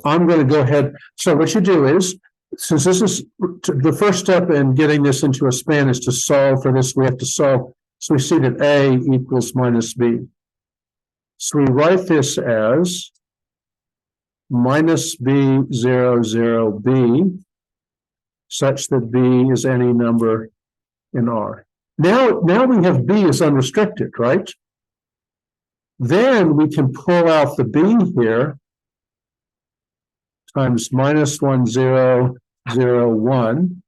I'm going to go ahead. So what you do is, since this is the first step in getting this into a span is to solve for this, we have to solve. So we see that A equals minus B. So we write this as minus B 0, 0, B, such that B is any number in R. Now we have B as unrestricted, right? Then we can pull out the B here times minus 1, 0, 0, 1,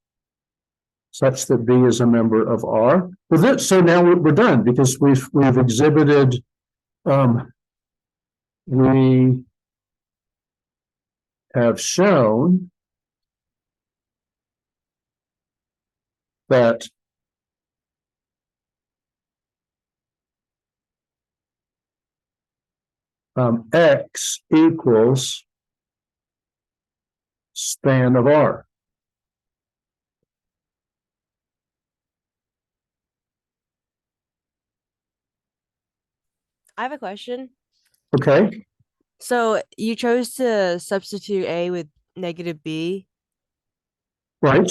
such that B is a member of R. Well, so now we're done because we've exhibited, we have shown that X equals span of R. I have a question. Okay. So you chose to substitute A with negative B Right.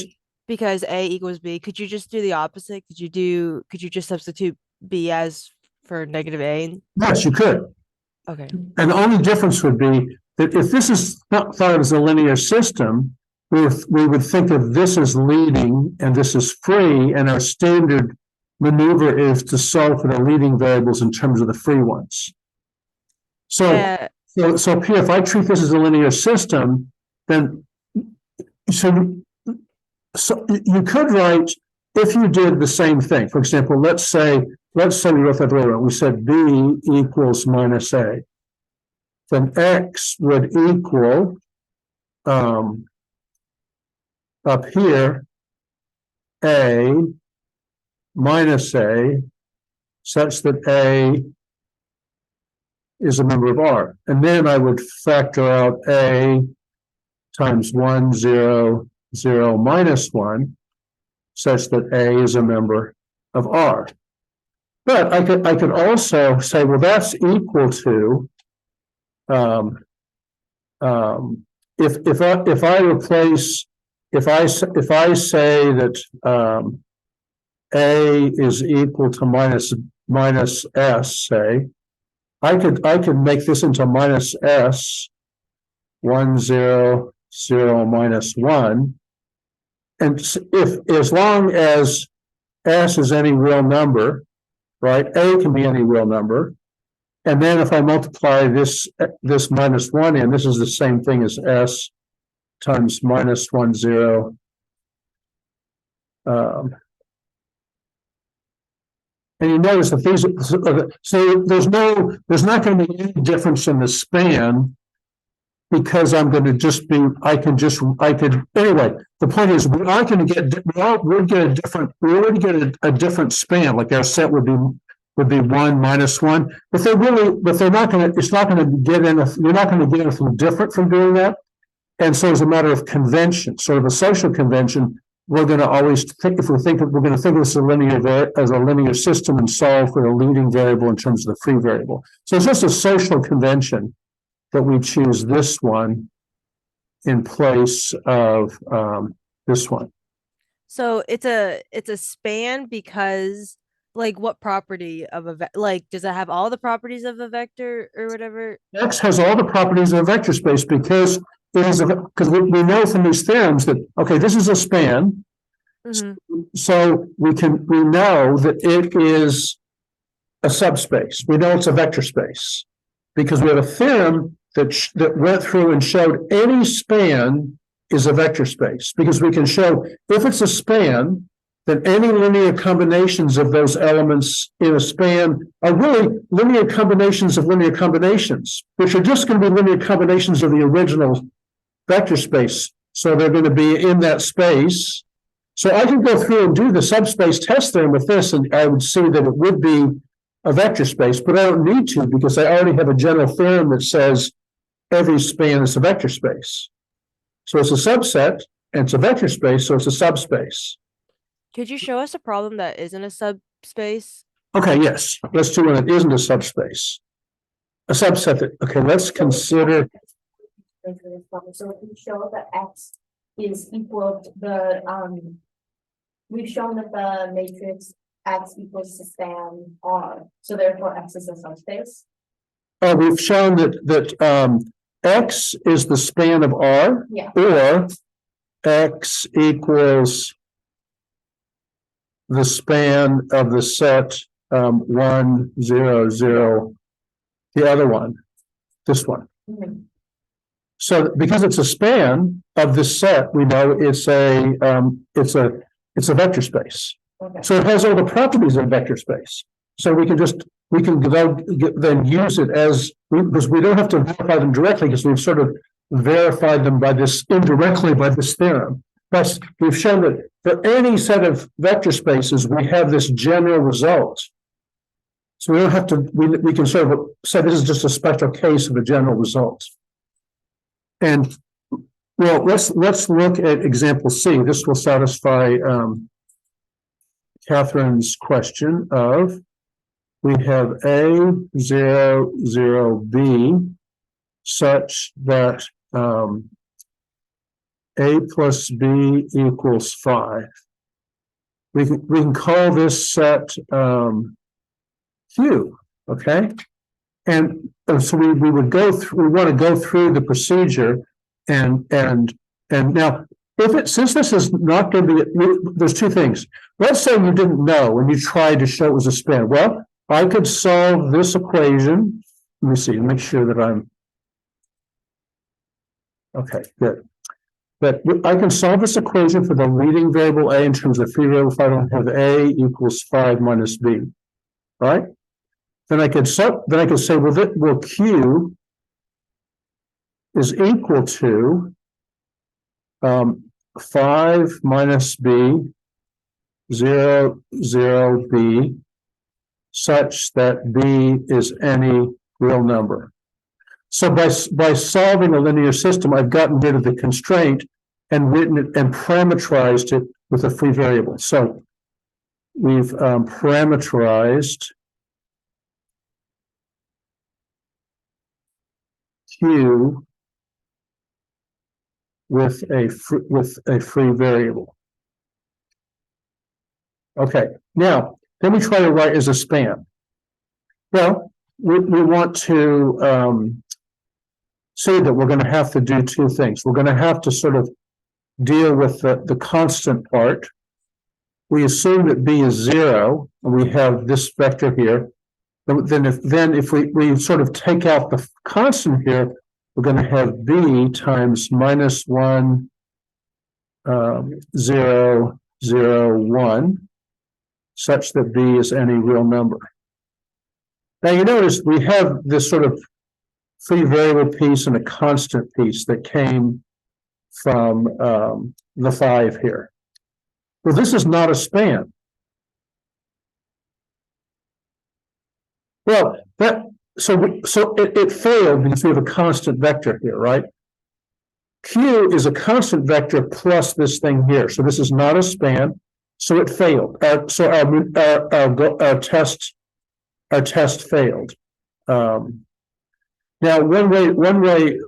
because A equals B. Could you just do the opposite? Could you just substitute B as for negative A? Yes, you could. Okay. And the only difference would be that if this is not thought of as a linear system, we would think of this as leading and this is free, and our standard maneuver is to solve for the leading variables in terms of the free ones. So P, if I treat this as a linear system, then so you could write, if you did the same thing, for example, let's say we wrote that way around. We said B equals minus A. Then X would equal up here A minus A, such that A is a member of R. And then I would factor out A times 1, 0, 0, minus 1, such that A is a member of R. But I could also say, well, that's equal to if I say that A is equal to minus S, say, I could make this into minus S 1, 0, 0, minus 1. And if as long as S is any real number, right, A can be any real number. And then if I multiply this minus 1 in, this is the same thing as S times minus 1, 0. And you notice that these, so there's not going to be any difference in the span because I'm going to just be, anyway, the point is we are going to get, we'll get a different span, like our set would be 1 minus 1, but they're not going to, it's not going to get anything, you're not going to get anything different from doing that. And so as a matter of convention, sort of a social convention, we're going to always think, we're going to think of this as a linear system and solve for the leading variable in terms of the free variable. So it's just a social convention that we choose this one in place of this one. So it's a span because, like, what property of a like, does it have all the properties of a vector or whatever? X has all the properties of a vector space because it is because we know from these theorems that, okay, this is a span. Mm-hmm. So we know that it is a subspace. We know it's a vector space because we have a theorem that went through and showed any span is a vector space, because we can show if it's a span, then any linear combinations of those elements in a span are really linear combinations of linear combinations, which are just going to be linear combinations of the original vector space. So they're going to be in that space. So I can go through and do the subspace test theorem with this, and I would see that it would be a vector space, but I don't need to because I already have a general theorem that says every span is a vector space. So it's a subset and it's a vector space, so it's a subspace. Could you show us a problem that isn't a subspace? Okay, yes. Let's do one that isn't a subspace. A subset that, okay, let's consider. into this problem. So if we show that X is equal to the, we've shown that the matrix X equals to span R, so therefore X is a subspace. We've shown that X is the span of R. Yeah. Or X equals the span of the set 1, 0, 0, the other one, this one. Mhm. So because it's a span of this set, we know it's a vector space. Okay. So it has all the properties of vector space. So we can then use it as, because we don't have to verify them directly, because we've sort of verified them indirectly by this theorem. But we've shown that for any set of vector spaces, we have this general result. So we don't have to, we can sort of say this is just a special case of a general result. And well, let's look at example C. This will satisfy Catherine's question of, we have A 0, 0, B such that A plus B equals 5. We can call this set Q, okay? And so we would go through, we want to go through the procedure and now since this is not going to be, there's two things. Let's say you didn't know and you tried to show it was a span. Well, I could solve this equation. Let me see, make sure that I'm okay, good. But I can solve this equation for the leading variable A in terms of free variable if I don't have A equals 5 minus B, right? Then I could say, well, Q is equal to 5 minus B, 0, 0, B, such that B is any real number. So by solving a linear system, I've gotten rid of the constraint and written it and parameterized it with a free variable. So we've parameterized Q with a free variable. Okay, now then we try to write as a span. Well, we want to say that we're going to have to do two things. We're going to have to sort of deal with the constant part. We assume that B is 0, and we have this vector here. Then if we sort of take out the constant here, we're going to have B times minus 1, 0, 0, 1, such that B is any real number. Now you notice we have this sort of free variable piece and a constant piece that came from the 5 here. Well, this is not a span. Well, it failed because we have a constant vector here, right? Q is a constant vector plus this thing here. So this is not a span. So it failed. So our test failed. Now, one way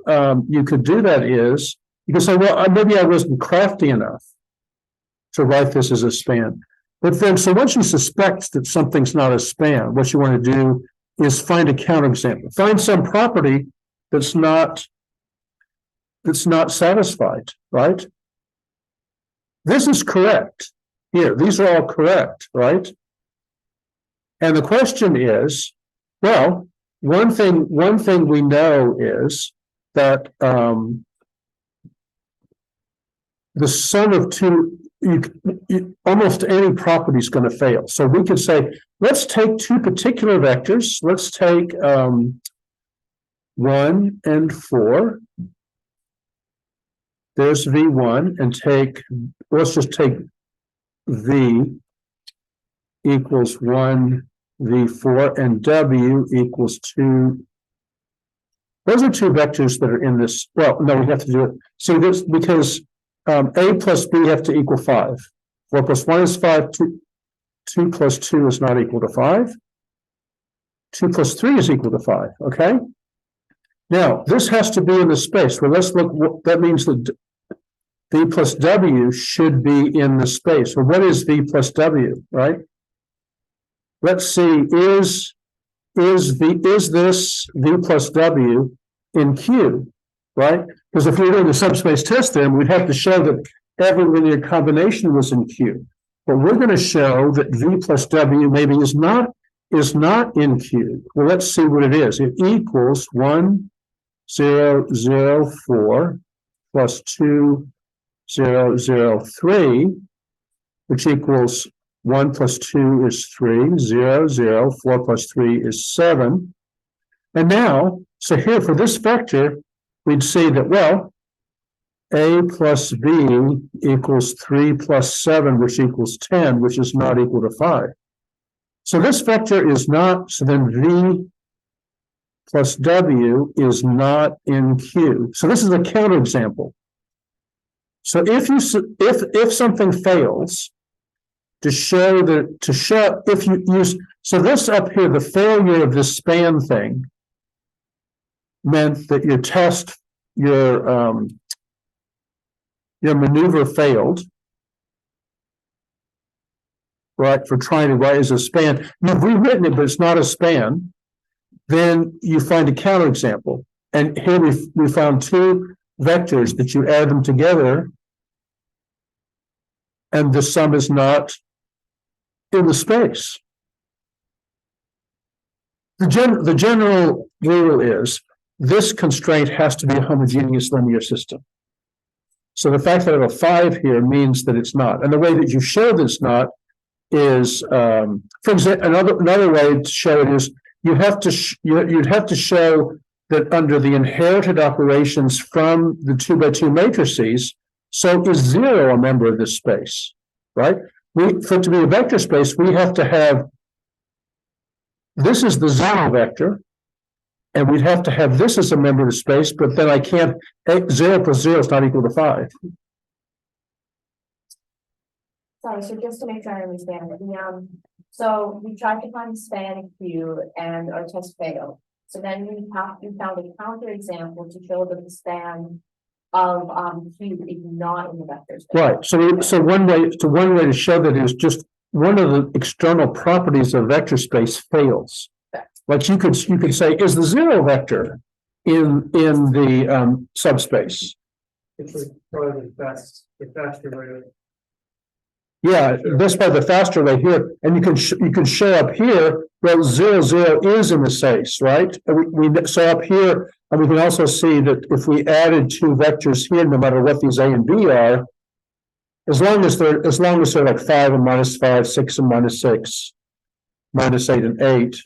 you could do that is you can say, well, maybe I wasn't crafty enough to write this as a span. But then, so once you suspect that something's not a span, what you want to do is find a counterexample. Find some property that's not satisfied, right? This is correct. Here, these are all correct, right? And the question is, well, one thing we know is that the sum of two, almost any property is going to fail. So we could say, let's take two particular vectors. Let's take 1 and 4. There's V1, and let's just take V equals 1, V4, and W equals 2. Those are two vectors that are in this. Well, no, we have to do it. See this because A plus B have to equal 5. 4 plus 1 is 5. 2 plus 2 is not equal to 5. 2 plus 3 is equal to 5. Okay. Now, this has to be in the space. Well, let's look, that means that V plus W should be in the space. Well, what is V plus W, right? Let's see, is this V plus W in Q, right? Because if we were doing the subspace test theorem, we'd have to show that every linear combination was in Q. But we're going to show that V plus W maybe is not in Q. Well, let's see what it is. It equals 1, 0, 0, 4 plus 2, 0, 0, 3, which equals 1 plus 2 is 3, 0, 0, 4 plus 3 is 7. And now, so here for this vector, we'd see that, well, A plus B equals 3 plus 7, which equals 10, which is not equal to 5. So this vector is not, so then V plus W is not in Q. So this is a counterexample. So if something fails, if you use, so this up here, the failure of this span thing meant that your maneuver failed, right, for trying to write as a span. You've rewritten it, but it's not a span. Then you find a counterexample. And here we found two vectors that you add them together, and the sum is not in the space. The general rule is this constraint has to be a homogeneous linear system. So the fact that I have a 5 here means that it's not. And the way that you show that it's not is, for example, another way to show it is you'd have to show that under the inherited operations from the 2x2 matrices, so is 0 a member of this space, right? For it to be a vector space, we have to have, this is the 0 vector, and we'd have to have this as a member of the space, but then I can't, 0 plus 0 is not equal to 5. Sorry, so just to make sure I understand, so we tried to find span in Q and our test failed. So then we found a counterexample to show that the span of Q is not in the vector space. Right. So one way to show that is just one of the external properties of vector space fails. Like you could say, is the 0 vector in the subspace? It's probably the faster way. Yeah, this by the faster way here, and you can show up here, well, 0, 0 is in the space, right? So up here, and we can also see that if we added two vectors here, no matter what these A and B are, as long as they're like 5 and minus 5, 6 and minus 6, minus 8 and 8,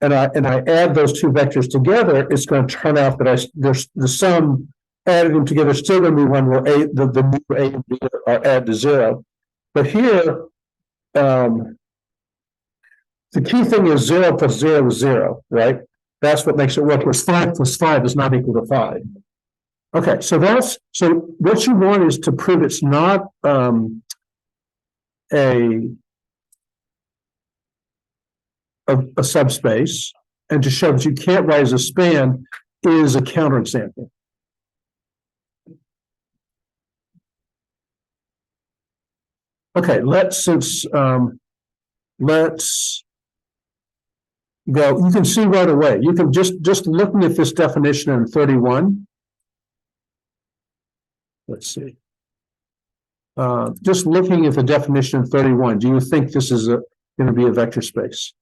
and I add those two vectors together, it's going to turn out that there's the sum added them together still going to be one where the new A and B are added to 0. But here, the key thing is 0 plus 0 is 0, right? That's what makes it work. Whereas 5 plus 5 is not equal to 5. Okay, so what you want is to prove it's not a subspace, and to show that you can't write as a span is a counterexample. Okay, let's go. You can see right away. You can just looking at this definition in 31. Let's see. Just looking at the definition in 31, do you think this is going to be a vector space?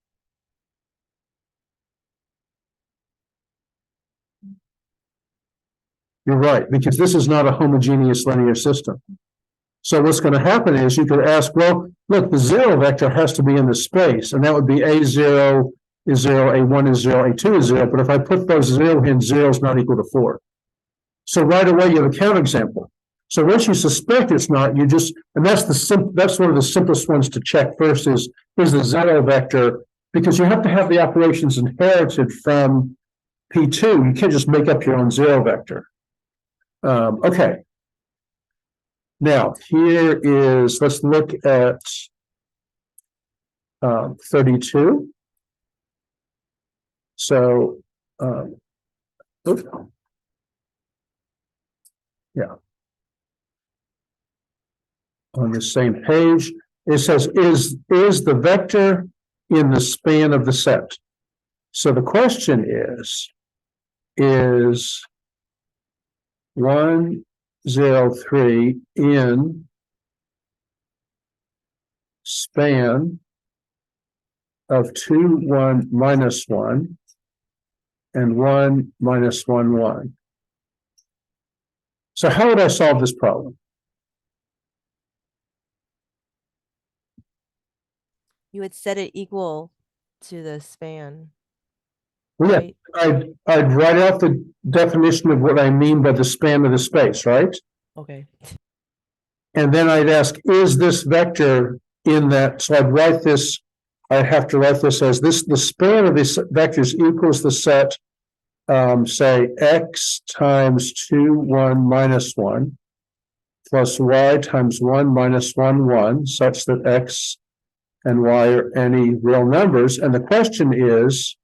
You're right, because this is not a homogeneous linear system. So what's going to happen is you could ask, well, look, the 0 vector has to be in the space, and that would be A0 is 0, A1 is 0, A2 is 0. But if I put those 0 in, 0 is not equal to 4. So right away you have a counterexample. So once you suspect it's not, you just, and that's one of the simplest ones to check first is the 0 vector, because you have to have the operations inherited from P2. You can't just make up your own 0 vector. Okay. Now, here is, let's look at 32. So Oops. Yeah. On the same page, it says, is the vector in the span of the set? So the question is 1, 0, 3 in span of 2, 1, minus 1 and 1, minus 1, 1. So how would I solve this problem? You would set it equal to the span. Well, yeah, Right? I'd write out the definition of what I mean by the span of the space, right? Okay. And then I'd ask, is this vector in that? So I'd write this, I'd have to write this as this, the span of these vectors equals the set, say x times 2, 1, minus 1, plus y times 1, minus 1, 1, such that x and y are any real numbers. And the question is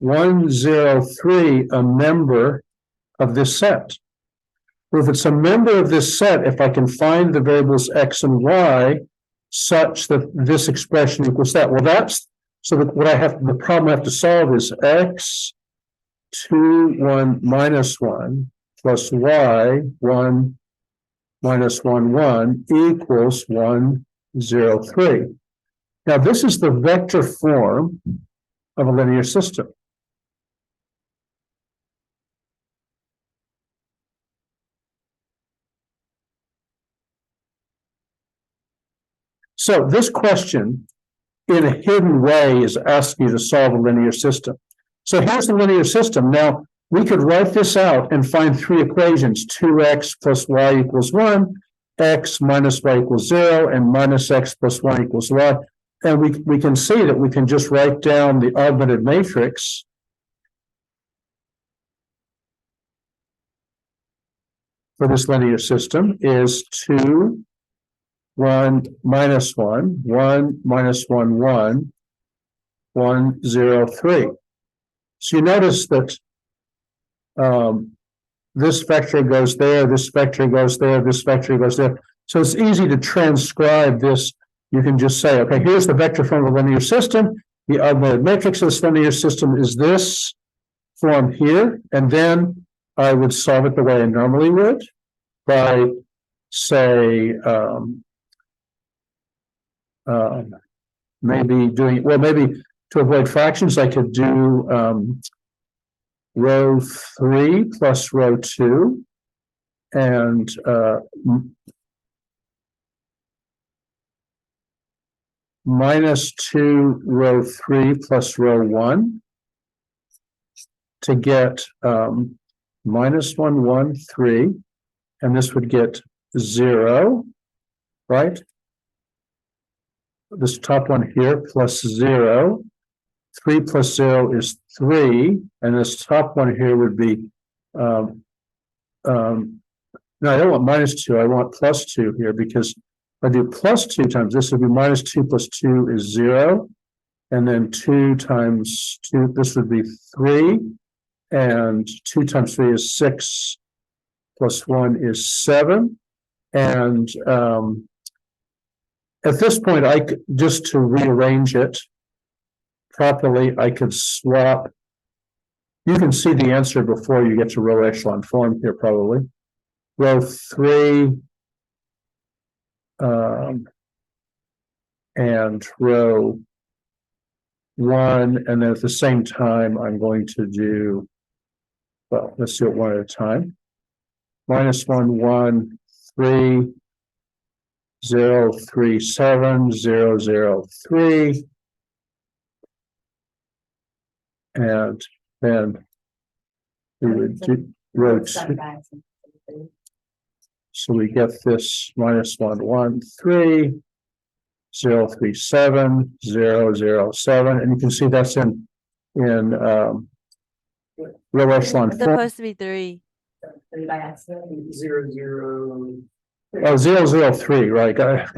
1, 0, 3 a member of this set? Well, if it's a member of this set, if I can find the variables x and y such that this expression equals that, well, that's so that what the problem I have to solve is x 2, 1, minus 1 plus y 1, minus 1, 1 equals 1, 0, 3. Now, this is the vector form of a linear system. So this question, in a hidden way, is asking you to solve a linear system. So here's the linear system. Now, we could write this out and find three equations: 2x plus y equals 1, x minus y equals 0, and minus x plus y equals y. And we can see that we can just write down the augmented matrix for this linear system is 2, 1, minus 1, 1, minus 1, 1, 1, 0, 3. So you notice that this vector goes there, this vector goes there, this vector goes there. So it's easy to transcribe this. You can just say, okay, here's the vector form of a linear system. The augmented matrix of this linear system is this form here. And then I would solve it the way I normally would by, say, maybe to avoid fractions, I could do row 3 plus row 2 and minus 2 row 3 plus row 1 to get minus 1, 1, 3, and this would get 0, right? This top one here plus 0. 3 plus 0 is 3, and this top one here would be no, I don't want minus 2, I want plus 2 here, because if I do plus 2 times this would be minus 2 plus 2 is 0, and then 2 times 2, this would be 3, and 2 times 3 is 6, plus 1 is 7, and at this point, just to rearrange it properly, I could swap. You can see the answer before you get to row echelon form here, probably. Row 3 and row 1, and then at the same time, I'm going to do, well, let's do it one at a time. Minus 1, 1, 3, 0, 3, 7, 0, 0, 3. And then we would do row 2. So we get this minus 1, 1, 3, 0, 3, 7, 0, 0, 7. And you can see that's in row echelon It's form. supposed to be 3. 0, 0. Oh, 0, 0, 3, right? I've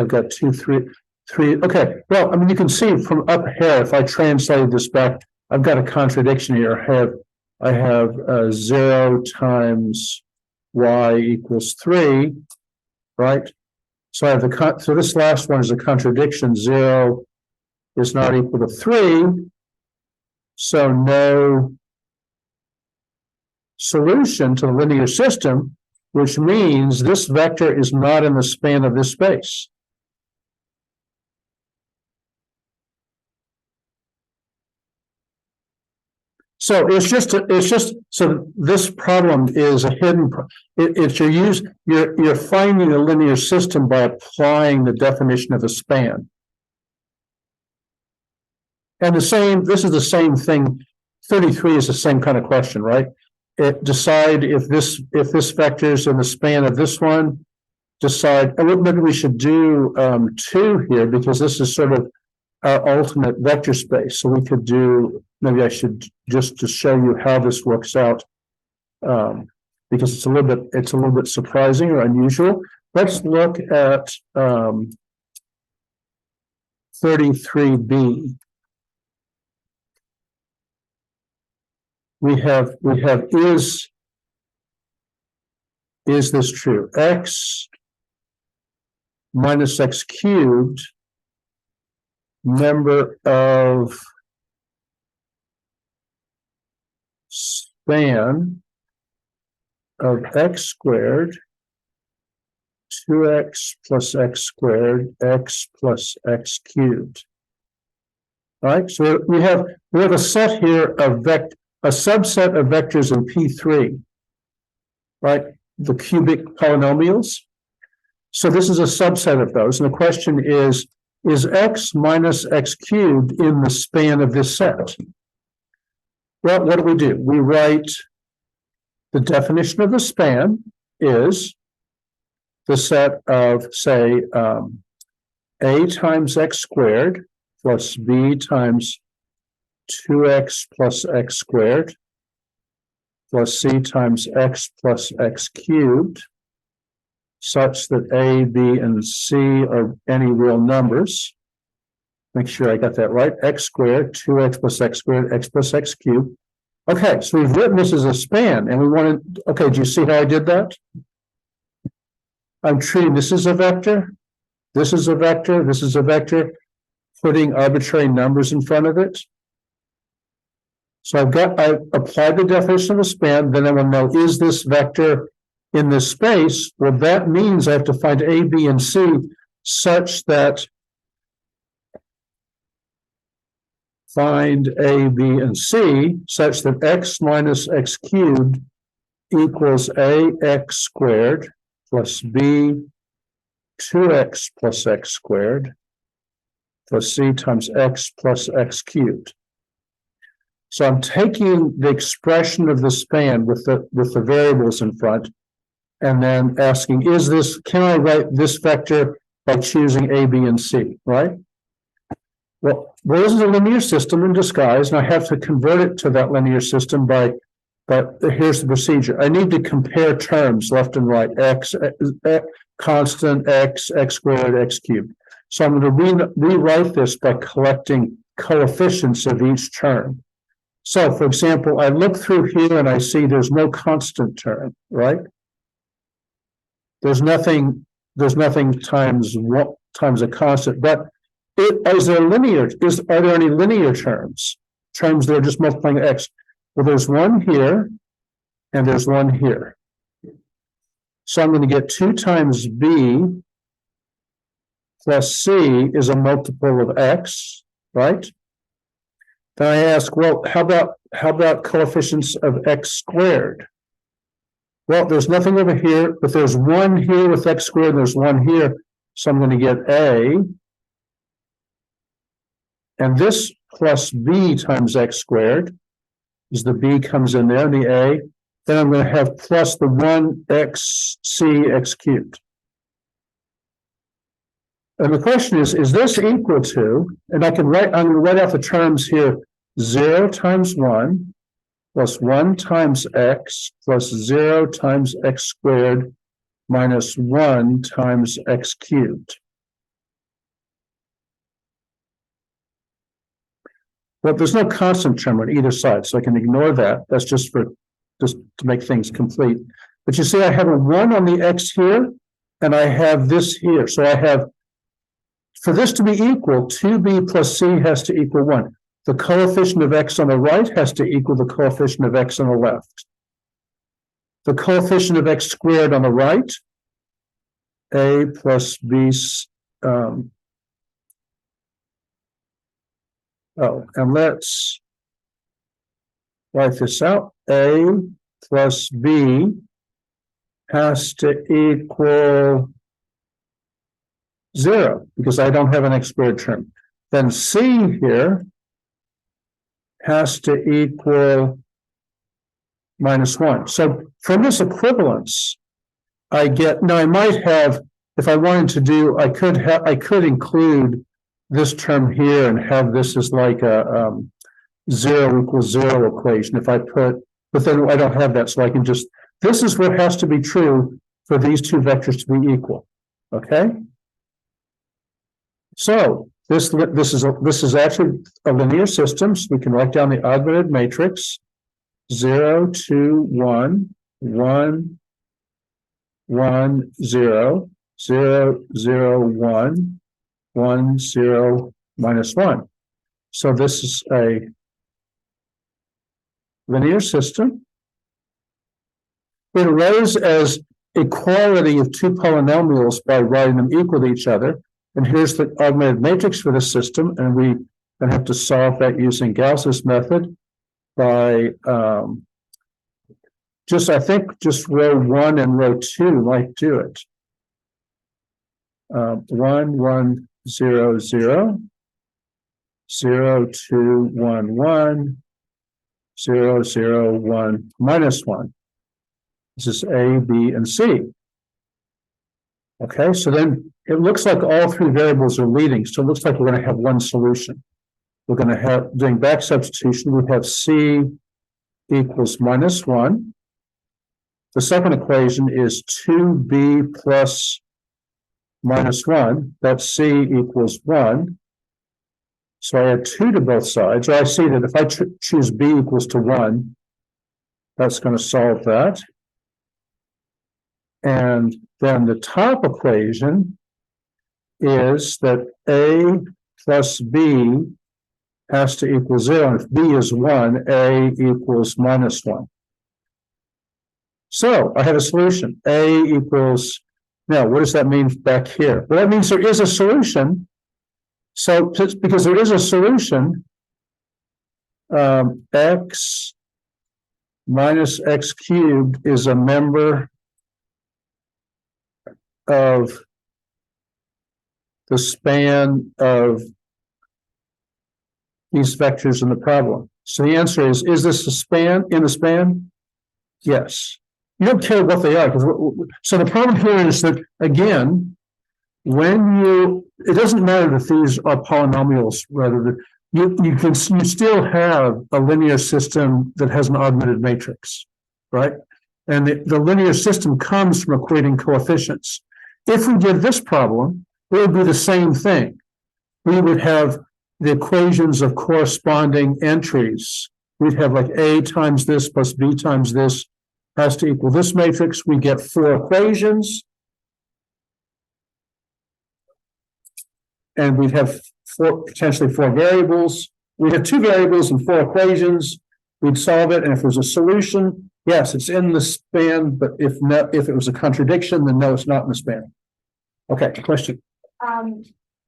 got 2, 3. 3, okay, well, I mean, you can see from up here, if I translate this back, I've got a contradiction here. I have 0 times y equals 3, right? So I have so this last one is a contradiction. 0 is not equal to 3. So no solution to the linear system, which means this vector is not in the span of this space. So so this problem is a hidden, it's you're finding a linear system by applying the definition of a span. And this is the same thing, 33 is the same kind of question, right? Decide if this vector is in the span of this one, decide, maybe we should do 2 here, because this is sort of our ultimate vector space. So we could do, maybe I should just to show you how this works out, because it's a little bit surprising or unusual. Let's look at 33b. We have is this true? X minus x cubed, member of span of x squared, 2x plus x squared, x plus x cubed. All right, so we have a set here of a subset of vectors in P3, right? The cubic polynomials. So this is a subset of those. And the question is x minus x cubed in the span of this set? Well, what do? We write the definition of the span is the set of, say, a times x squared plus b times 2x plus x squared plus c times x plus x cubed, such that a, b, and c are any real numbers. Make sure I got that right. X squared, 2x plus x squared, x plus x cubed. Okay, so we've written this as a span, and we wanted, okay, do you see how I did that? I'm treating this as a vector, this is a vector, this is a vector, putting arbitrary numbers in front of it. So I applied the definition of a span, then I want to know, is this vector in this space? Well, that means I have to find A, B, and C such that find A, B, and C such that x minus x cubed equals ax squared plus b 2x plus x squared plus c times x plus x cubed. So I'm taking the expression of the span with the variables in front, and then asking, can I write this vector by choosing A, B, and C, right? Well, this is a linear system in disguise, and I have to convert it to that linear system but here's the procedure. I need to compare terms left and right, x constant, x squared, x cubed. So I'm going to rewrite this by collecting coefficients of each term. So, for example, I look through here and I see there's no constant term, right? There's nothing times a constant, but are there any linear terms that are just multiplying x? Well, there's one here and there's one here. So I'm going to get 2 times b plus c is a multiple of x, right? Then I ask, well, how about coefficients of x squared? Well, there's nothing over here, but there's one here with x squared, and there's one here. So I'm going to get a, and this plus b times x squared, is the b comes in there, and the a. Then I'm going to have plus the 1xc x cubed. And the question is this equal to, and I'm going to write out the terms here, 0 times 1 plus 1 times x plus 0 times x squared minus 1 times x cubed. Well, there's no constant term on either side, so I can ignore that. That's just to make things complete. But you see, I have a 1 on the x here, and I have this here. So I have, for this to be equal, 2b plus c has to equal 1. The coefficient of x on the right has to equal the coefficient of x on the left. The coefficient of x squared on the right, a plus b, and let's write this out. A plus b has to equal 0 because I don't have an x squared term. Then c here has to equal -1. So from this equivalence, I get, now I might have, if I wanted to do, I could include this term here and have this as like a 0 equals 0 equation if I put, but then I don't have that, so I can just, this is what has to be true for these two vectors to be equal, okay? So this is actually a linear system, so we can write down the augmented matrix 0, 2, 1, 1, 1, 0, 0, 0, 1, 1, 0, -1. So this is a linear system. It arose as equality of two polynomials by writing them equal to each other. And here's the augmented matrix for the system, and we then have to solve that using Gauss's method by I think just row 1 and row 2 might do it. 1, 1, 0, 0, 0, 2, 1, 1, 0, 0, 1, -1. This is A, B, and C. Okay, so then it looks like all three variables are leading, so it looks like we're going to have one solution. We're going to have, doing back substitution, we have C equals -1. The second equation is 2B plus -1. That's C equals 1. So I add 2 to both sides. Or I see that if I choose B equals to 1, that's going to solve that. And then the top equation is that A plus B has to equal 0. And if B is 1, A equals -1. So I have a solution. A equals, now what does that mean back here? Well, that means there is a solution. So because there is a solution, x minus x cubed is a member of the span of these vectors in the problem. So the answer is this a span in the span? Yes. You don't care what they are. So the problem here is that, again, it doesn't matter if these are polynomials, rather you still have a linear system that has an augmented matrix, right? And the linear system comes from equating coefficients. If we did this problem, it would be the same thing. We would have the equations of corresponding entries. We'd have like A times this plus B times this has to equal this matrix. We get 4 equations. And we'd have potentially 4 variables. We'd have 2 variables and 4 equations. We'd solve it. And if there's a solution, yes, it's in the span. But if it was a contradiction, then no, it's not in the span. Okay, question.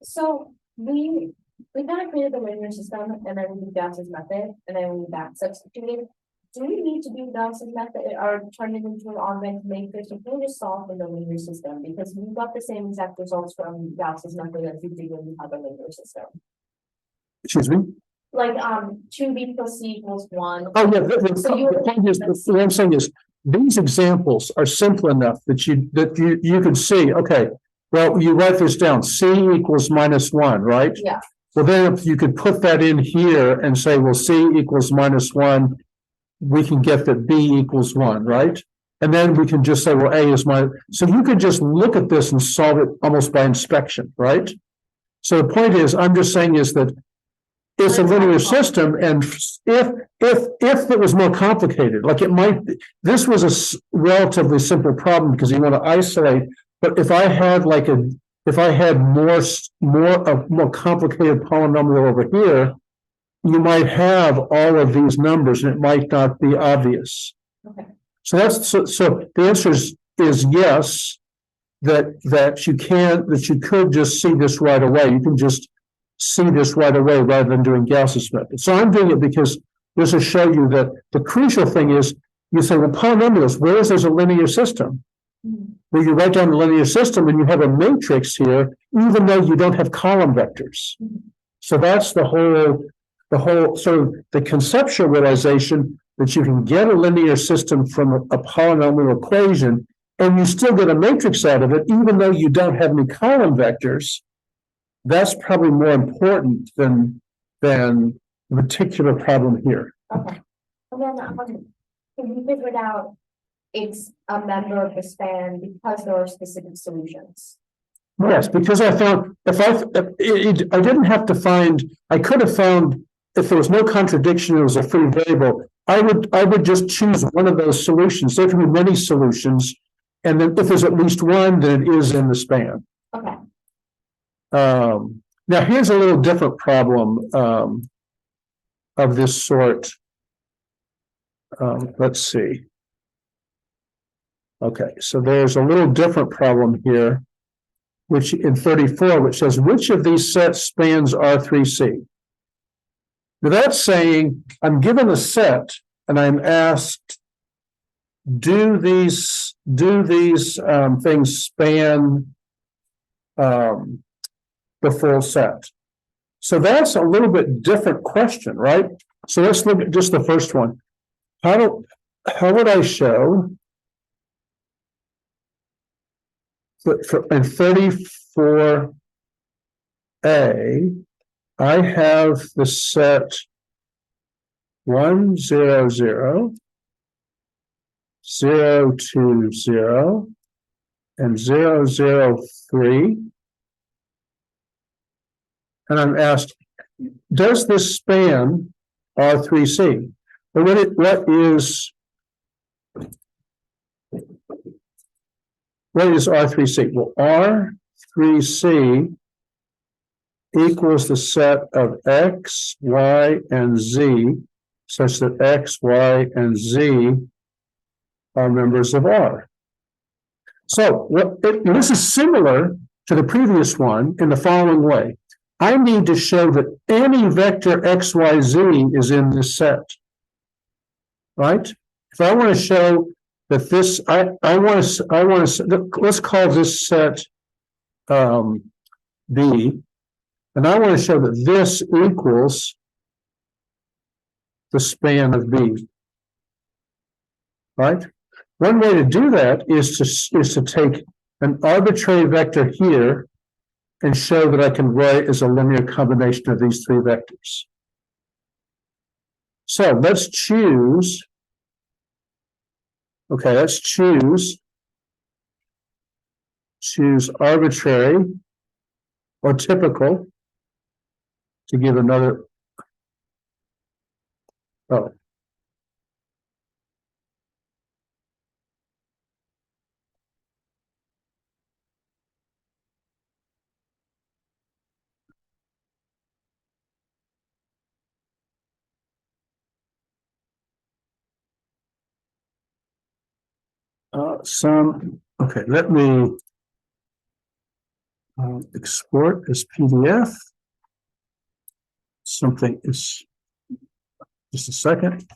So we kind of created the linear system and then we did Gauss's method and then we back substituted. Do we need to do Gauss's method or turn it into an augmented matrix, or can we just solve in the linear system? Because we got the same exact results from Gauss's method as we did in the other linear system. Excuse me? Like 2B plus C equals 1. Oh, yeah. What I'm saying is these examples are simple enough that you can see, okay, well, you write this down, C equals -1, right? Yeah. Well, then if you could put that in here and say, well, C equals -1, we can get that B equals 1, right? And then we can just say, well, A is so you could just look at this and solve it almost by inspection, right? So the point is, I'm just saying is that it's a linear system, and if it was more complicated, like it might, this was a relatively simple problem because you want to isolate, but if I had more complicated polynomial over here, you might have all of these numbers and it might not be obvious. Okay. So the answer is yes, that you could just see this right away. You can just see this right away rather than doing Gauss's method. So I'm doing it because this will show you that the crucial thing is you say, well, polynomials, where is there a linear system? Where you write down the linear system and you have a matrix here, even though you don't have column vectors. So that's the whole sort of the conceptual realization that you can get a linear system from a polynomial equation and you still get a matrix out of it, even though you don't have any column vectors. That's probably more important than the particular problem here. Okay. And then, can you figure it out? It's a member of the span because there are specific solutions. Yes, because I found I didn't have to find. I could have found if there was no contradiction. It was a free variable. I would just choose one of those solutions. There can be many solutions, and then if there's at least one, then it is in the span. Okay. Now here's a little different problem of this sort. Let's see. Okay, so there's a little different problem here, which in 34, which says, which of these sets spans R3C? Now that's saying I'm given a set and I'm asked, do these things span the full set? So that's a little bit different question, right? So let's look at just the first one. How would I show in 34A, I have the set 1, 0, 0, 0, 2, 0, and 0, 0, 3. And I'm asked, does this span R3C? But what is R3C? Well, R3C equals the set of X, Y, and Z, such that X, Y, and Z are members of R. So this is similar to the previous one in the following way. I need to show that any vector X, Y, Z is in this set. Right? If I want to show that this, I want to, let's call this set B, and I want to show that this equals the span of B. Right? One way to do that is to take an arbitrary vector here and show that I can write as a linear combination of these three vectors. So let's choose. Okay, let's choose arbitrary or typical to give another. Oh. Okay, let me export as PDF. Something is just a second.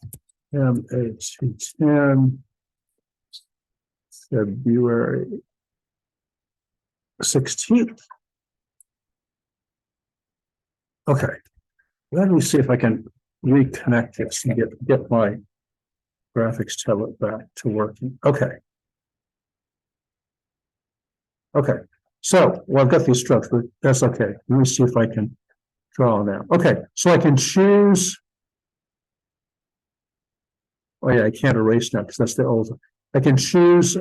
M810 February 16th. Okay, let me see if I can reconnect this and get my graphics tablet back to working. Okay. Okay, so, well, I've got these strokes, but that's okay. Let me see if I can draw now. Okay, so I can choose. Oh yeah, I can't erase now because that's the old one. I can choose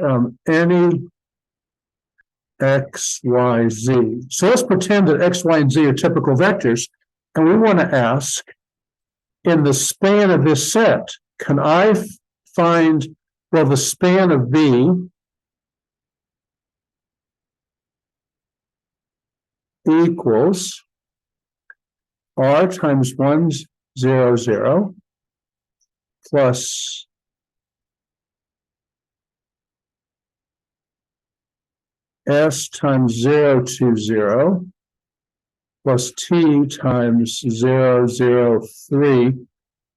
any X, Y, Z. So let's pretend that X, Y, and Z are typical vectors. And we want to ask, in the span of this set, can I find, well, the span of B equals R times 1, 0, 0 plus S times 0, 2, 0 plus T times 0, 0, 3,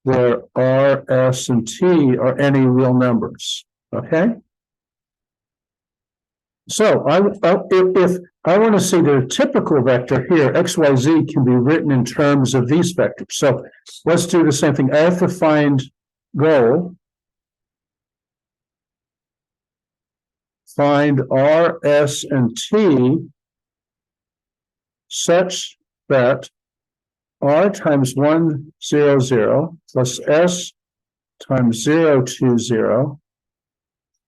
where R, S, and T are any real numbers, okay? So if I want to see the typical vector here, X, Y, Z can be written in terms of these vectors. So let's do the same thing. I have to find goal. Find R, S, and T such that R times 1, 0, 0 plus S times 0, 2, 0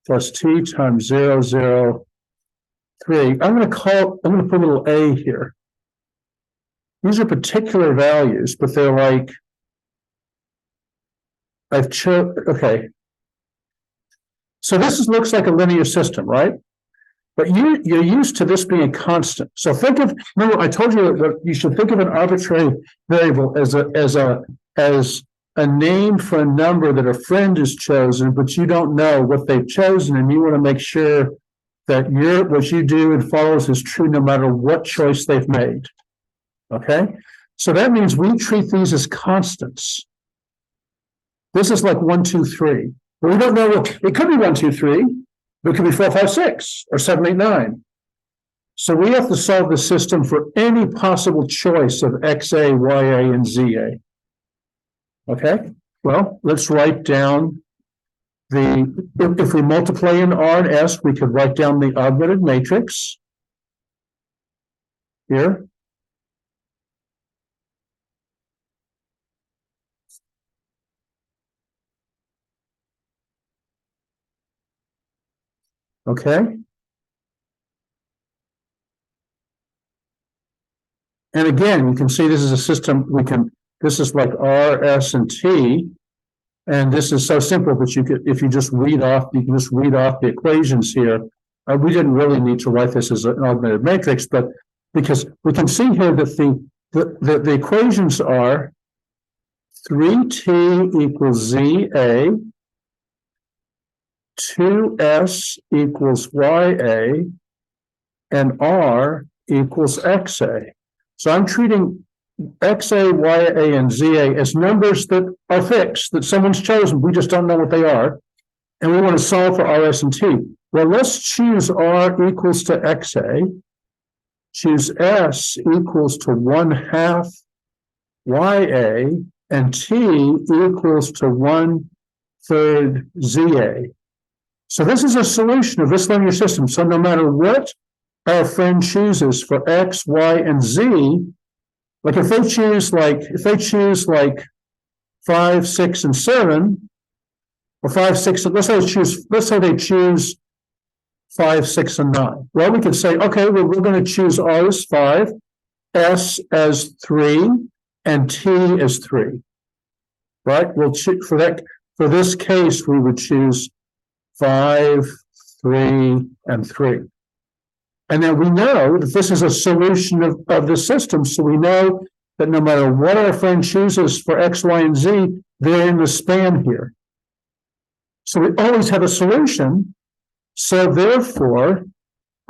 plus T times 0, 0, 3. I'm going to put a little a here. These are particular values, but they're like, okay. So this looks like a linear system, right? But you're used to this being a constant. So remember, I told you that you should think of an arbitrary variable as a name for a number that a friend has chosen, but you don't know what they've chosen, and you want to make sure that what you do and follows is true no matter what choice they've made. Okay? So that means we treat these as constants. This is like 1, 2, 3. But we don't know it could be 1, 2, 3. It could be 4, 5, 6, or 7, 8, 9. So we have to solve the system for any possible choice of XA, YA, and ZA. Okay? Well, let's write down if we multiply in R and S, we could write down the augmented matrix here. Okay. And again, you can see this is a system this is like R, S, and T. And this is so simple that you can just read off the equations here. We didn't really need to write this as an augmented matrix, but because we can see here that the equations are 3T equals ZA, 2S equals YA, and R equals XA. So I'm treating XA, YA, and ZA as numbers that are fixed, that someone's chosen. We just don't know what they are. And we want to solve for R, S, and T. Well, let's choose R equals to XA. Choose S equals to 1/2 YA, and T equals to 1/3 ZA. So this is a solution of this linear system. So no matter what our friend chooses for X, Y, and Z, like if they choose like 5, 6, and 7, or 5, 6, let's say they choose 5, 6, and 9. Well, we could say, okay, well, we're going to choose R as 5, S as 3, and T as 3. Right? We'll choose for this case, we would choose 5, 3, and 3. And then we know that this is a solution of the system. So we know that no matter what our friend chooses for X, Y, and Z, they're in the span here. So we always have a solution. So therefore,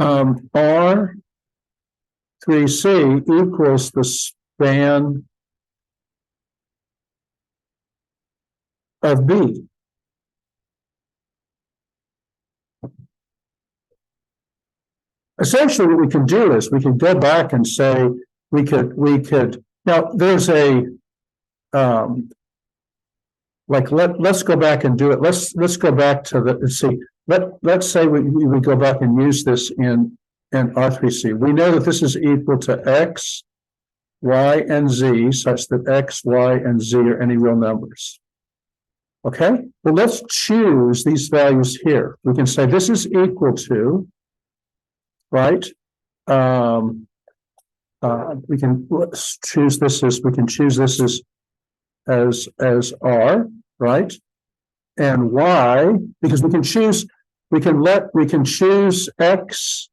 R3C equals the span of B. Essentially, what we can do is we can go back and say we could now there's a let's go back and do it. Let's go back to let's say we go back and use this in R3C. We know that this is equal to X, Y, and Z, such that X, Y, and Z are any real numbers. Okay, well, let's choose these values here. We can say this is equal to, right? We can let's choose this as, we can choose this as R, right? And Y, because we can choose, we can choose X.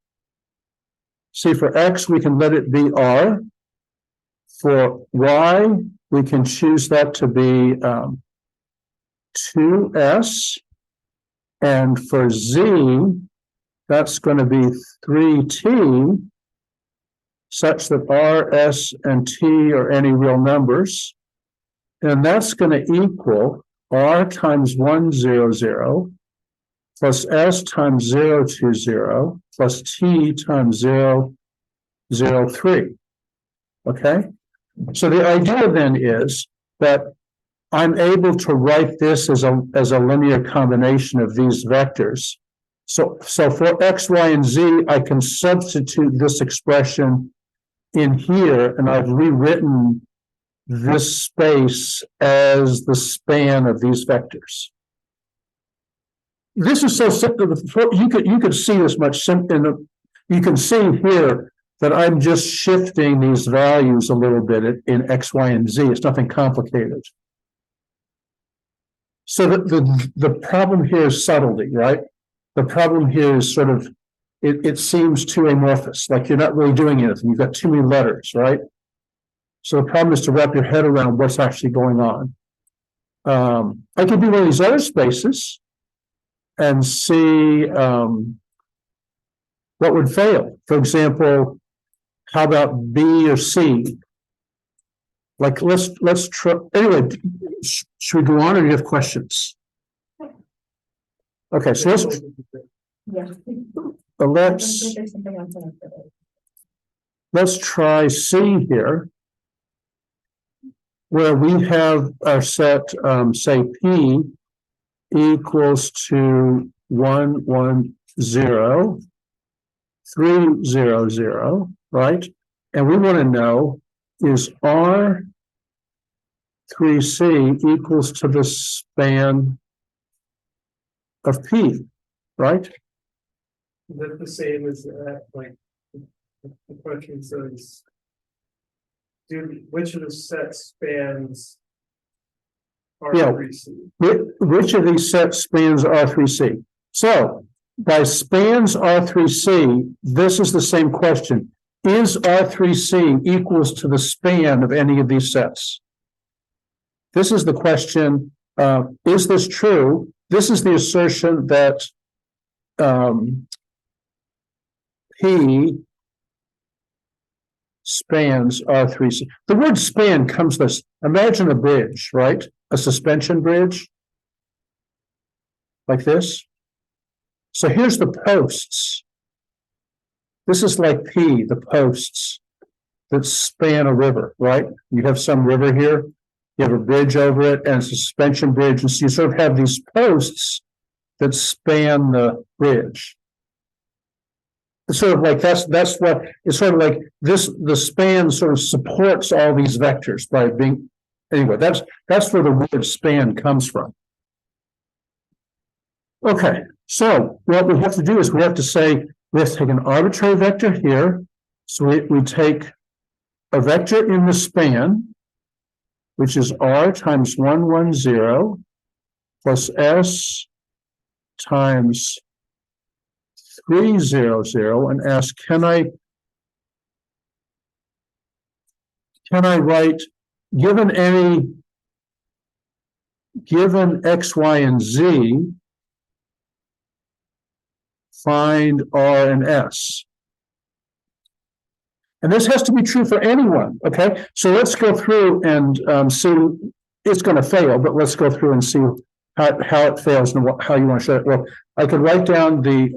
See, for X, we can let it be R. For Y, we can choose that to be 2S. And for Z, that's going to be 3T, such that R, S, and T are any real numbers. And that's going to equal R times 100 plus S times 020 plus T times 003. Okay? So the idea then is that I'm able to write this as a linear combination of these vectors. So for X, Y, and Z, I can substitute this expression in here, and I've rewritten this space as the span of these vectors. This is so simple. You could see this much simpler. You can see here that I'm just shifting these values a little bit in X, Y, and Z. It's nothing complicated. So the problem here is subtlety, right? The problem here is sort of, it seems too amorphous, like you're not really doing anything. You've got too many letters, right? So the problem is to wrap your head around what's actually going on. I could do one of these other spaces and see what would fail. For example, how about B or C? Like let's try. Anyway, should we go on, or do you have questions? Okay, so Yeah. let's try C here, where we have our set, say P equals to 1, 1, 0, 3, 0, 0, right? And we want to know, is R3C equals to the span of P, right? Is that the same as like the question says, which of the set spans R3C? Which of these sets spans R3C? So by spans R3C, this is the same question. Is R3C equals to the span of any of these sets? This is the question. Is this true? This is the assertion that P spans R3C. The word span comes to us. Imagine a bridge, right? A suspension bridge. Like this. So here's the posts. This is like P, the posts that span a river, right? You have some river here. You have a bridge over it, and it's a suspension bridge. And so you sort of have these posts that span the bridge. It's sort of like that's what it's sort of like this. The span sort of supports all these vectors by being anyway. That's where the word span comes from. Okay, so what we have to do is we have to say we have to take an arbitrary vector here. So we take a vector in the span, which is R times 1, 1, 0 plus S times 3, 0, 0, and ask, can I write, given X, Y, and Z, find R and S. And this has to be true for anyone, okay? So let's go through and see, it's going to fail, but let's go through and see how it fails and how you want to show it. Well, I could write down the,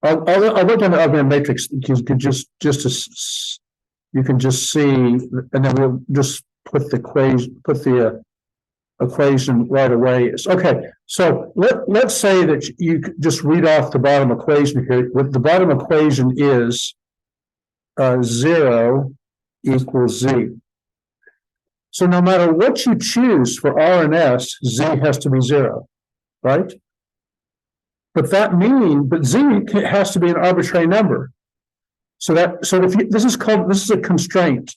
I'll write down the argument matrix. You can just you can just see, and then we'll just put the equation right away. Okay, so let's say that you just read off the bottom equation here. What the bottom equation is 0 equals Z. So no matter what you choose for R and S, Z has to be 0, right? But Z has to be an arbitrary number. So this is a constraint.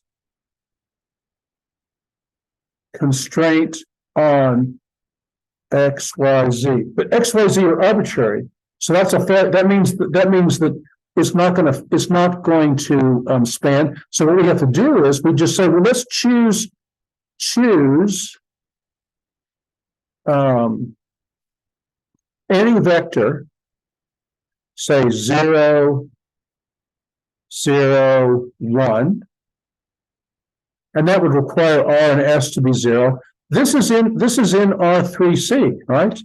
Constraint on X, Y, Z, but X, Y, Z are arbitrary. So that means that it's not going to span. So what we have to do is we just say, well, let's choose any vector, say 0, 0, 1, and that would require R and S to be 0. This is in R3C, right?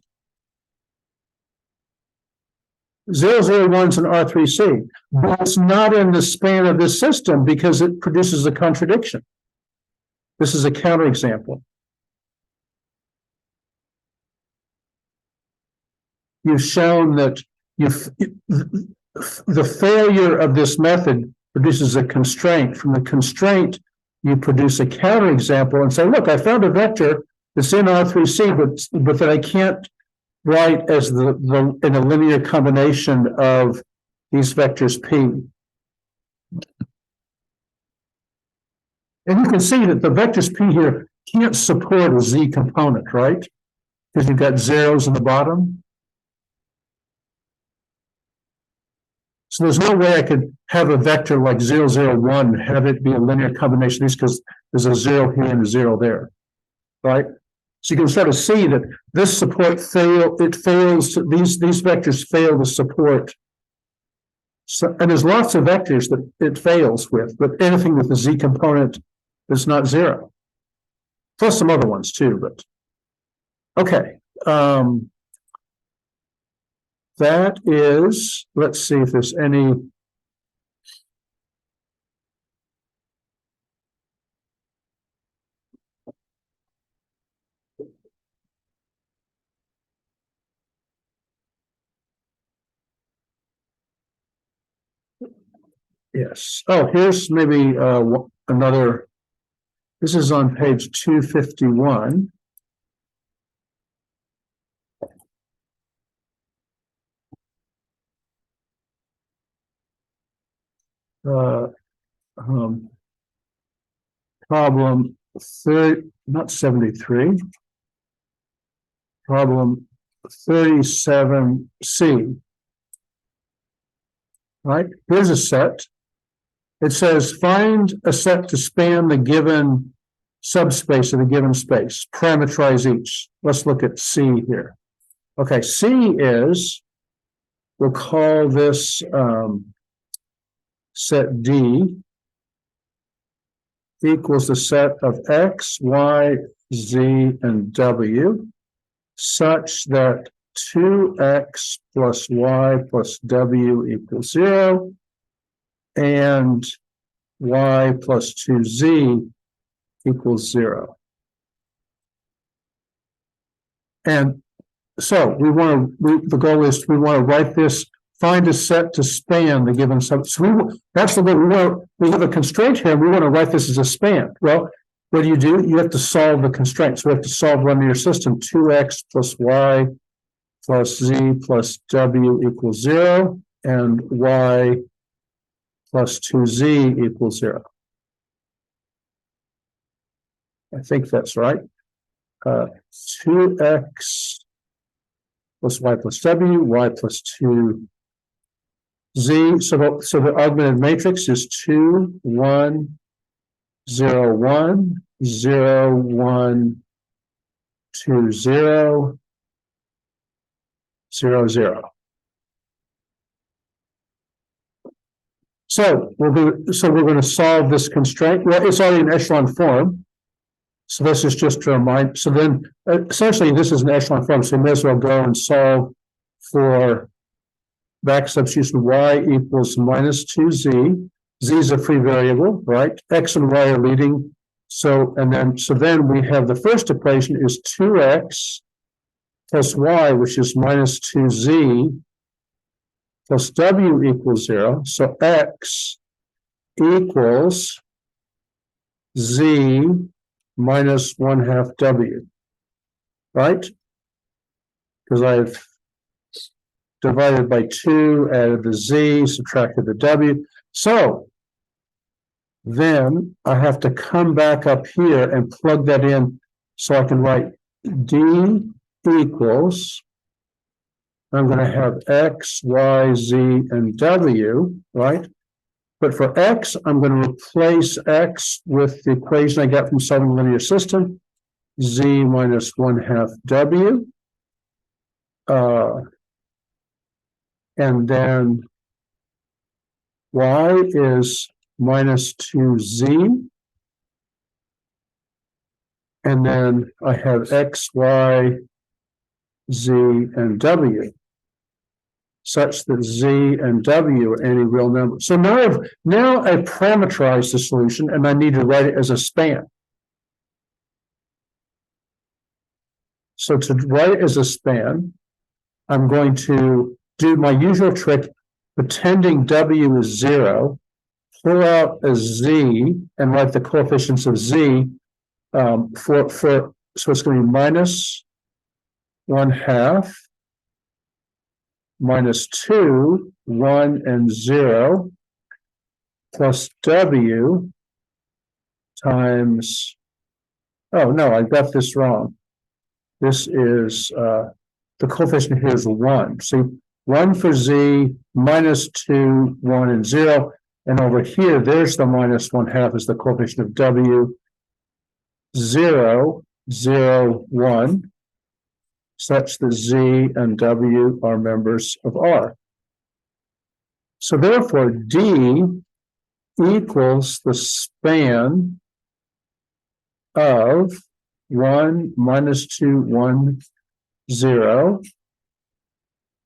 001 is in R3C, but it's not in the span of this system because it produces a contradiction. This is a counterexample. You've shown that the failure of this method produces a constraint. From the constraint, you produce a counterexample and say, look, I found a vector that's in R3C, but that I can't write as in a linear combination of these vectors P. And you can see that the vectors P here can't support a Z component, right? Because you've got zeros in the bottom. So there's no way I could have a vector like 001, have it be a linear combination of these because there's a 0 here and a 0 there, right? So you can sort of see that this fails, these vectors fail to support. So, and there's lots of vectors that it fails with, but anything with a Z component is not 0. Plus some other ones too, but okay. That is, let's see if there's any. Yes. Oh, here's maybe another. This is on page 251. Problem 30, not 73. Problem 37C. Right? Here's a set. It says find a set to span the given subspace of a given space. Parameterize each. Let's look at C here. Okay, C is, we'll call this set D equals the set of X, Y, Z, and W such that 2X plus Y plus W equals 0 and Y plus 2Z equals 0. And so the goal is we want to write this, find a set to span the given sub. So that's the way we have a constraint here. We want to write this as a span. Well, what do? You have to solve the constraint. So we have to solve linear system. 2X plus Y plus Z plus W equals 0 and Y plus 2Z equals 0. I think that's right. 2X plus Y plus W, Y plus 2Z. So the augmented matrix is 2, 1, 0, 1, 0, 1, 2, 0, 0, 0. So we're going to solve this constraint. Well, it's already in echelon form. So this is just to remind. So then essentially this is an echelon form. So you may as well go and solve for back substitution Y equals minus 2Z. Z is a free variable, right? X and Y are leading. So then we have the first equation is 2X plus Y, which is minus 2Z plus W equals 0. So X equals Z minus 1/2 W, right? Because divided by 2, added the z, subtracted the w. So then I have to come back up here and plug that in so I can write d equals, I'm going to have x, y, z, and w, right? But for x, I'm going to replace x with the equation I got from solving the linear system, z minus 1/2 w. And then y is minus 2z. And then I have x, y, z, and w, such that z and w are any real number. So now I've parameterized the solution, and I need to write it as a span. So to write it as a span, I'm going to do my usual trick, pretending w is 0, pull out a z, and write the coefficients of z. So it's going to be minus 1/2, minus 2, 1, and 0, plus w times, oh no, I got this wrong. This is, the coefficient here is 1. See, 1 for z, minus 2, 1, and 0. And over here, there's the minus 1/2 is the coefficient of w. 0, 0, 1, such that z and w are members of R. So therefore, D equals the span of 1, minus 2, 1, 0.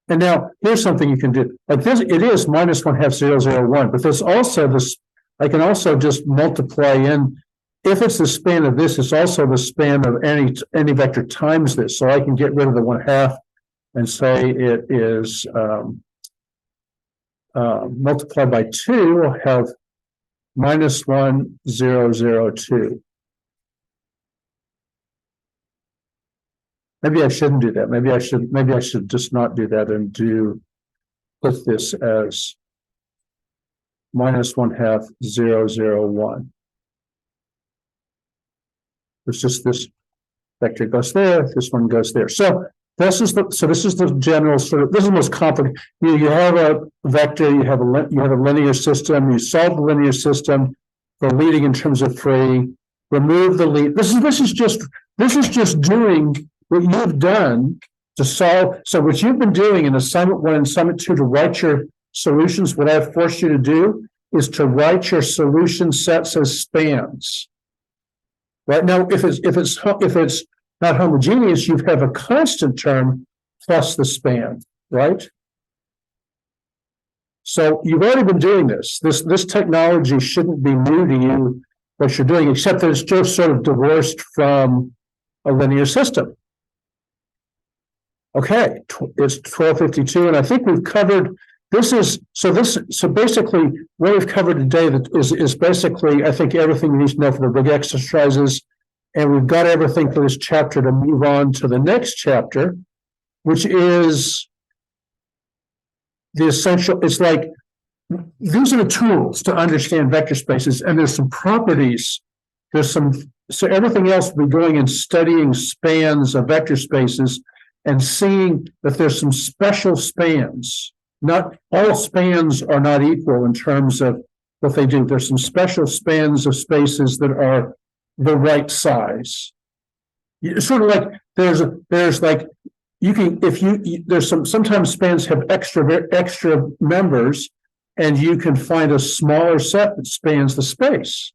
And now here's something you can do. Like this, it is minus 1/2, 0, 0, 1, but there's also this, I can also just multiply in. If it's the span of this, it's also the span of any vector times this. So I can get rid of the 1/2 and say it is multiplied by 2, I'll have minus 1, 0, 0, 2. Maybe I shouldn't do that. Maybe I should just not do that and put this as minus 1/2, 0, 0, 1. It's just this vector goes there, this one goes there. So this is the general sort of, this is the most complicated. You have a vector, you have a linear system, you solve the linear system, the leading in terms of free, remove the lead. This is just doing what you've done to solve. So what you've been doing in assignment 1 and assignment 2 to write your solutions, what I've forced you to do is to write your solution sets as spans. Right now, if it's not homogeneous, you have a constant term plus the span, right? So you've already been doing this. This technology shouldn't be new to you, what you're doing, except that it's just sort of divorced from a linear system. Okay, it's 12:52, and I think we've covered. So basically, what we've covered today is basically, I think, everything you need to know for the big exercises, and we've got everything for this chapter to move on to the next chapter, which is the essential. It's like these are the tools to understand vector spaces, and there's some properties. So everything else will be going and studying spans of vector spaces and seeing that there's some special spans. Not all spans are not equal in terms of what they do. There's some special spans of spaces that are the right size. It's sort of like there's like you can there's sometimes spans have extra members, and you can find a smaller set that spans the space.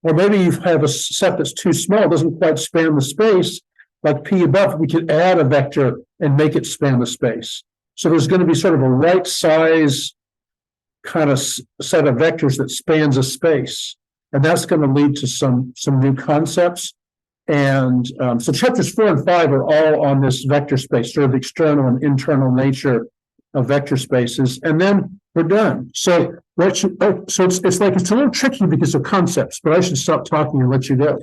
Or maybe you have a set that's too small, doesn't quite span the space. Like P above, we could add a vector and make it span the space. So there's going to be sort of a right size kind of set of vectors that spans a space. And that's going to lead to some new concepts. And so chapters 4 and 5 are all on this vector space, sort of the external and internal nature of vector spaces. And then we're done. So it's like it's a little tricky because of concepts, but I should stop talking and let you go.